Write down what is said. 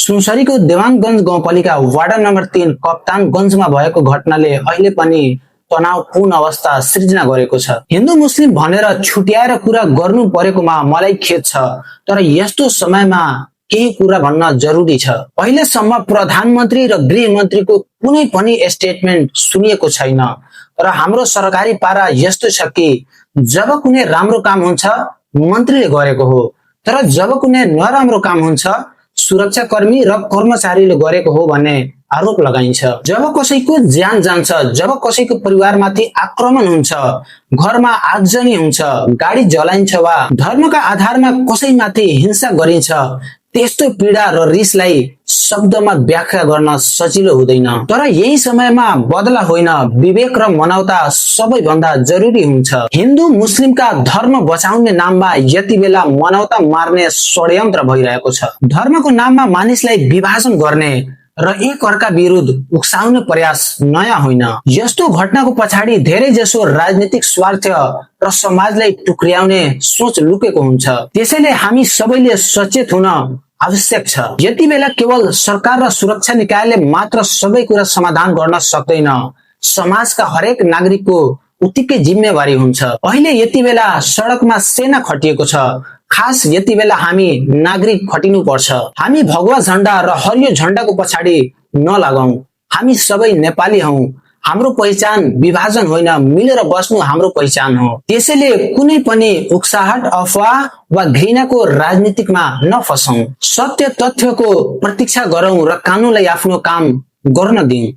सुनसरीको देवानगञ्ज गाउँपालिका ward number 3 कप्तानगञ्जमा भएको घटनाले अहिले पनि तनावपूर्ण अवस्था सृजना गरेको छ। हिन्दू मुस्लिम भनेर छुट्याएर कुरा गर्नु परेकोमा मलाई खेद छ, तर यस्तो समयमा केही कुरा भन्न जरुरी छ। अहिलेसम्म प्रधानमन्त्री र गृहमन्त्रीको कुनै पनि स्टेटमेन्ट सुनिएको छैन, तर हाम्रो सरकारी पारा यस्तो छ कि जब कुनै राम्रो काम हुन्छ मन्त्रीले गरेको हो, तर जब कुनै नराम्रो काम हुन्छ सुरक्षाकर्मी र कर्मचारीले गरेको हो भन्ने आरोप लगाइन्छ। जब कसैको ज्यान जान्छ, जब कसैको परिवारमाथि आक्रमण हुन्छ, घरमा आगजनी हुन्छ, गाडी जलाइन्छ वा धर्मका आधारमा कसैमाथि हिंसा गरिन्छ, त्यस्तो पीडा र रिसलाई शब्दमा व्याख्या गर्न सजिलो हुँदैन। तर यही समयमा बदला होइन, विवेक र मानवता सबैभन्दा जरुरी हुन्छ। हिन्दू मुस्लिमका धर्म बचाउने नाममा यति बेला मानवता मार्ने षड्यन्त्र भइरहेको छ। धर्मको नाममा मानिसलाई विभाजन गर्ने र एक अर्का विरुद्ध उक्साउने प्रयास नयाँ होइन। यस्तो घटनाको पछाडि धेरै जसो राजनीतिक स्वार्थ र समाजलाई टुक्र्याउने सोच लुकेको हुन्छ। त्यसैले हामी सबैले सचेत हुन आवश्यक छ। यति बेला केवल सरकार र सुरक्षा निकायले मात्र सबै कुरा समाधान गर्न सक्दैन, समाजका हरेक नागरिकको उत्तिकै जिम्मेवारी हुन्छ। अहिले यति बेला सडकमा सेना खटिएको छ, खास यति बेला हामी नागरिक खटिनु पर्छ। हामी भगवा झण्डा र हरियो झण्डाको पछाडि नलागौं। हामी सबै नेपाली हौ। हाम्रो पहिचान विभाजन होइन, मिलेर बस्नु हाम्रो पहिचान हो। त्यसैले कुनै पनि उक्साहट, अफवाह वा घृणाको राजनीतिकमा नफसौं। सत्य तथ्यको प्रतीक्षा गरौं र कानूनलाई आफ्नो काम गर्न दिउँ।